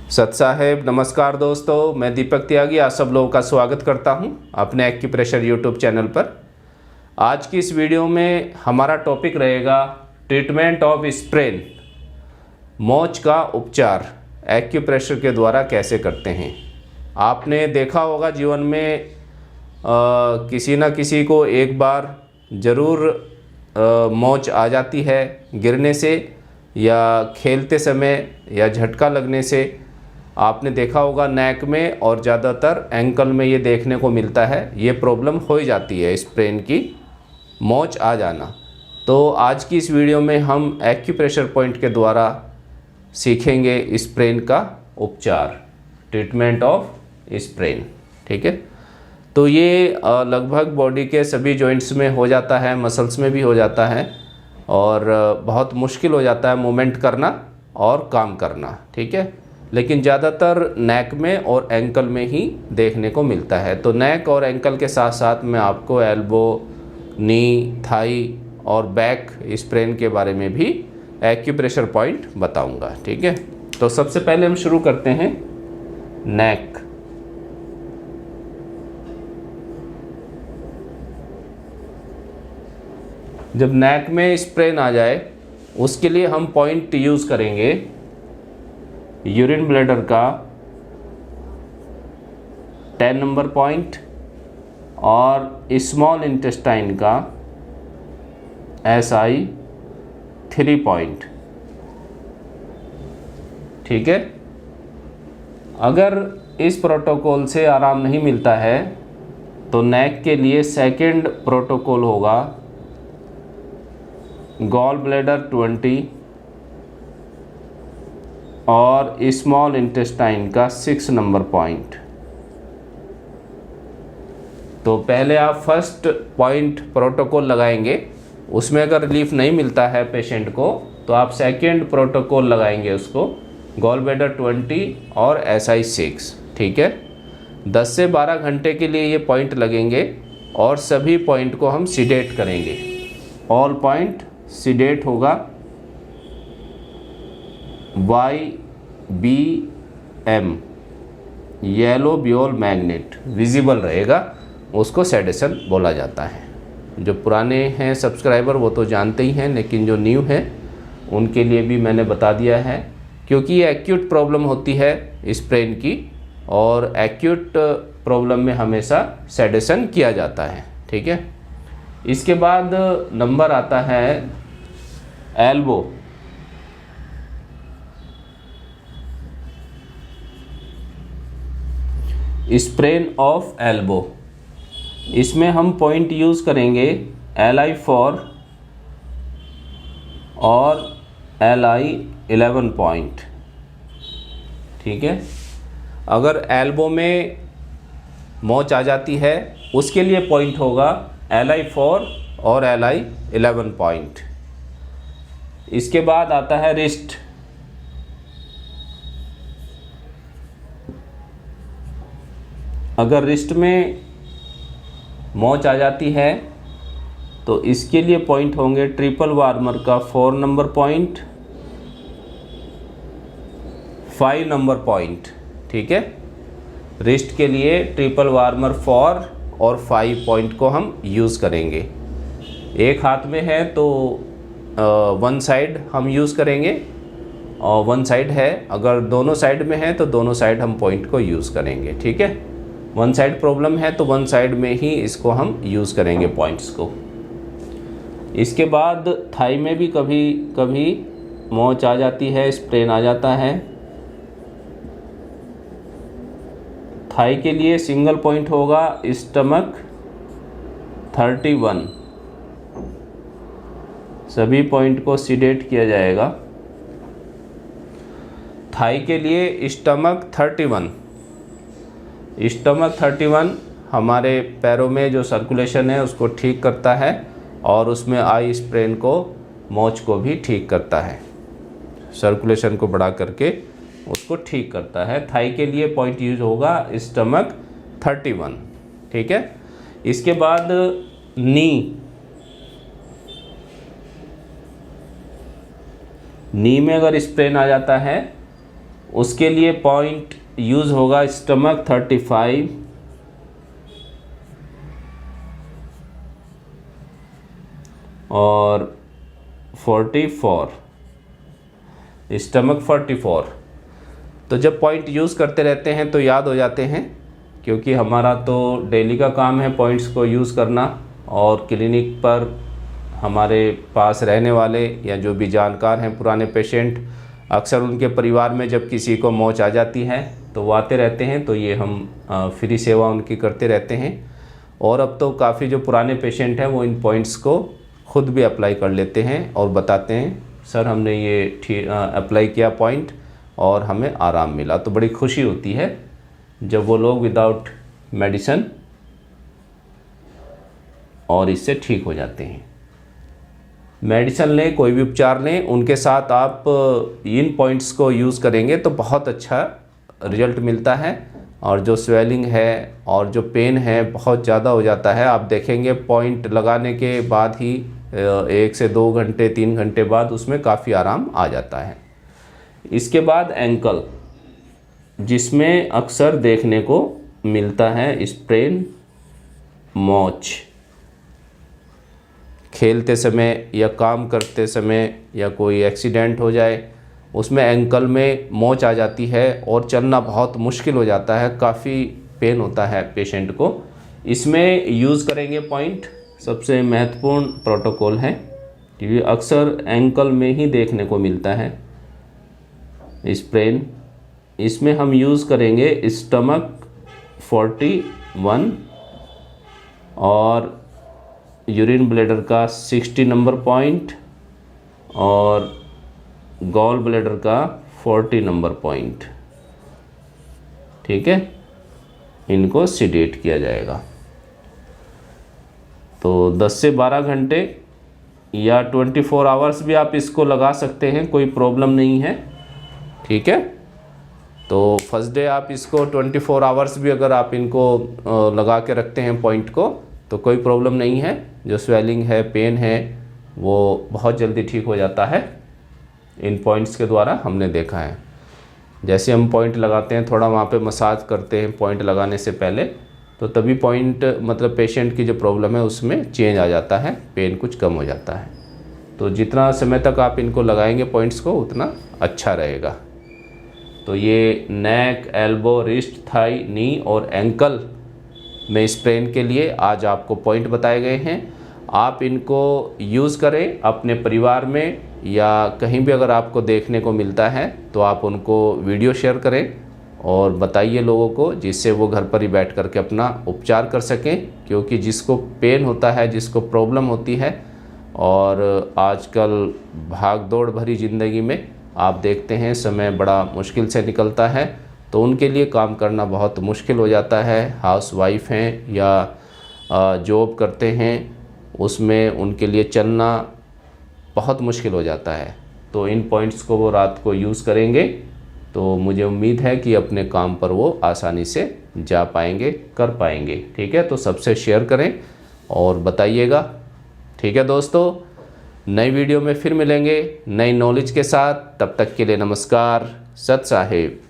सत साहेब नमस्कार दोस्तों, मैं दीपक त्यागी आप सब लोगों का स्वागत करता हूं अपने एक्यूप्रेशर यूट्यूब चैनल पर। आज की इस वीडियो में हमारा टॉपिक रहेगा ट्रीटमेंट ऑफ स्प्रेन, मोच का उपचार एक्यूप्रेशर के द्वारा कैसे करते हैं। आपने देखा होगा जीवन में किसी न किसी को एक बार ज़रूर मोच आ जाती है गिरने से या खेलते समय या झटका लगने से। आपने देखा होगा नेक में और ज़्यादातर एंकल में ये देखने को मिलता है, ये प्रॉब्लम हो ही जाती है स्प्रेन की, मोच आ जाना। तो आज की इस वीडियो में हम एक्यूप्रेशर पॉइंट के द्वारा सीखेंगे स्प्रेन का उपचार, ट्रीटमेंट ऑफ स्प्रेन। ठीक है, तो ये लगभग बॉडी के सभी जॉइंट्स में हो जाता है, मसल्स में भी हो जाता है और बहुत मुश्किल हो जाता है मूवमेंट करना और काम करना। ठीक है, लेकिन ज़्यादातर नेक में और एंकल में ही देखने को मिलता है। तो नेक और एंकल के साथ साथ मैं आपको एल्बो, नी, थाई और बैक स्प्रेन के बारे में भी एक्यूप्रेशर पॉइंट बताऊंगा। ठीक है, तो सबसे पहले हम शुरू करते हैं नेक। जब नेक में स्प्रेन आ जाए उसके लिए हम पॉइंट यूज़ करेंगे यूरिन ब्लैडर का 10 नंबर पॉइंट और स्मॉल इंटेस्टाइन का SI 3 पॉइंट। ठीक है, अगर इस प्रोटोकॉल से आराम नहीं मिलता है तो नेक के लिए सेकंड प्रोटोकॉल होगा गॉल ब्लैडर 20 और स्मॉल इंटेस्टाइन का 6 नंबर पॉइंट। तो पहले आप फर्स्ट पॉइंट प्रोटोकॉल लगाएंगे, उसमें अगर रिलीफ नहीं मिलता है पेशेंट को तो आप सेकंड प्रोटोकॉल लगाएंगे उसको, गॉल ब्लैडर 20 और SI 6। ठीक है, 10 से 12 घंटे के लिए ये पॉइंट लगेंगे और सभी पॉइंट को हम सीडेट करेंगे। ऑल पॉइंट सीडेट होगा, YBM येलो बियोल मैग्नेट विजिबल रहेगा, उसको सेडेशन बोला जाता है। जो पुराने हैं सब्सक्राइबर वो तो जानते ही हैं, लेकिन जो न्यू है उनके लिए भी मैंने बता दिया है, क्योंकि ये एक्यूट प्रॉब्लम होती है स्प्रेन की और एक्यूट प्रॉब्लम में हमेशा सेडेशन किया जाता है। ठीक है, इसके बाद नंबर आता है एल्बो। स्प्रेन ऑफ एल्बो, इसमें हम पॉइंट यूज़ करेंगे LI 4 और LI 11 पॉइंट। ठीक है, अगर एल्बो में मोच आ जाती है उसके लिए पॉइंट होगा LI 4 और LI 11 पॉइंट। इसके बाद आता है रिस्ट। अगर रिस्ट में मोच आ जाती है तो इसके लिए पॉइंट होंगे ट्रिपल वार्मर का 4 नंबर पॉइंट, 5 नंबर पॉइंट। ठीक है, रिस्ट के लिए ट्रिपल वार्मर 4 और 5 पॉइंट को हम यूज़ करेंगे। एक हाथ में है तो वन साइड हम यूज़ करेंगे और वन साइड है, अगर दोनों साइड में है तो दोनों साइड हम पॉइंट को यूज़ करेंगे। ठीक है, वन साइड प्रॉब्लम है तो वन साइड में ही इसको हम यूज़ करेंगे पॉइंट्स को। इसके बाद थाई में भी कभी कभी मोच आ जाती है, स्प्रेन आ जाता है। थाई के लिए सिंगल पॉइंट होगा स्टमक 31, सभी पॉइंट को सीडेट किया जाएगा। थाई के लिए स्टमक 31, स्टमक 31 हमारे पैरों में जो सर्कुलेशन है उसको ठीक करता है और उसमें आई स्प्रेन को, मोच को भी ठीक करता है, सर्कुलेशन को बढ़ा करके उसको ठीक करता है। थाई के लिए पॉइंट यूज होगा स्टमक 31। ठीक है, इसके बाद नी में अगर स्प्रेन आ जाता है उसके लिए पॉइंट यूज़ होगा स्टमक 35 और 44, स्टमक 44। तो जब पॉइंट यूज़ करते रहते हैं तो याद हो जाते हैं, क्योंकि हमारा तो डेली का काम है पॉइंट्स को यूज़ करना। और क्लिनिक पर हमारे पास रहने वाले या जो भी जानकार हैं पुराने पेशेंट, अक्सर उनके परिवार में जब किसी को मौच आ जाती है तो वो आते रहते हैं, तो ये हम फ्री सेवा उनकी करते रहते हैं। और अब तो काफ़ी जो पुराने पेशेंट हैं वो इन पॉइंट्स को खुद भी अप्लाई कर लेते हैं और बताते हैं सर हमने ये अप्लाई किया पॉइंट और हमें आराम मिला। तो बड़ी खुशी होती है जब वो लोग विदाउट मेडिसिन और इससे ठीक हो जाते हैं। मेडिसिन लें, कोई भी उपचार लें, उनके साथ आप इन पॉइंट्स को यूज़ करेंगे तो बहुत अच्छा रिजल्ट मिलता है। और जो स्वेलिंग है और जो पेन है बहुत ज़्यादा हो जाता है, आप देखेंगे पॉइंट लगाने के बाद ही 1 से 2 घंटे 3 घंटे बाद उसमें काफ़ी आराम आ जाता है। इसके बाद एंकल, जिसमें अक्सर देखने को मिलता है स्प्रेन, मोच, खेलते समय या काम करते समय या कोई एक्सीडेंट हो जाए उसमें एंकल में मोच आ जाती है और चलना बहुत मुश्किल हो जाता है, काफ़ी पेन होता है पेशेंट को। इसमें यूज़ करेंगे पॉइंट, सबसे महत्वपूर्ण प्रोटोकॉल है क्योंकि अक्सर एंकल में ही देखने को मिलता है स्प्रेन। इसमें हम यूज़ करेंगे स्टमक 41 और यूरिन ब्लैडर का 60 नंबर पॉइंट और गॉल ब्लैडर का 40 नंबर पॉइंट। ठीक है, इनको सीडेट किया जाएगा। तो 10 से 12 घंटे या 24 आवर्स भी आप इसको लगा सकते हैं, कोई प्रॉब्लम नहीं है। ठीक है, तो फर्स्ट डे आप इसको 24 आवर्स भी अगर आप इनको लगा के रखते हैं पॉइंट को तो कोई प्रॉब्लम नहीं है। जो स्वेलिंग है, पेन है, वो बहुत जल्दी ठीक हो जाता है इन पॉइंट्स के द्वारा, हमने देखा है। जैसे हम पॉइंट लगाते हैं, थोड़ा वहाँ पे मसाज करते हैं पॉइंट लगाने से पहले, तो तभी पॉइंट मतलब पेशेंट की जो प्रॉब्लम है उसमें चेंज आ जाता है, पेन कुछ कम हो जाता है। तो जितना समय तक आप इनको लगाएंगे पॉइंट्स को उतना अच्छा रहेगा। तो ये नेक, एल्बो, रिस्ट, थाई, नी और एंकल में स्प्रेन के लिए आज आपको पॉइंट बताए गए हैं। आप इनको यूज़ करें अपने परिवार में या कहीं भी अगर आपको देखने को मिलता है तो आप उनको वीडियो शेयर करें और बताइए लोगों को, जिससे वो घर पर ही बैठ कर के अपना उपचार कर सकें। क्योंकि जिसको पेन होता है, जिसको प्रॉब्लम होती है, और आजकल भाग दौड़ भरी ज़िंदगी में आप देखते हैं समय बड़ा मुश्किल से निकलता है, तो उनके लिए काम करना बहुत मुश्किल हो जाता है। हाउस वाइफ हैं या जॉब करते हैं, उसमें उनके लिए चलना बहुत मुश्किल हो जाता है। तो इन पॉइंट्स को वो रात को यूज़ करेंगे तो मुझे उम्मीद है कि अपने काम पर वो आसानी से जा पाएंगे, कर पाएंगे। ठीक है, तो सबसे शेयर करें और बताइएगा। ठीक है दोस्तों, नई वीडियो में फिर मिलेंगे नई नॉलेज के साथ। तब तक के लिए नमस्कार, सत साहेब।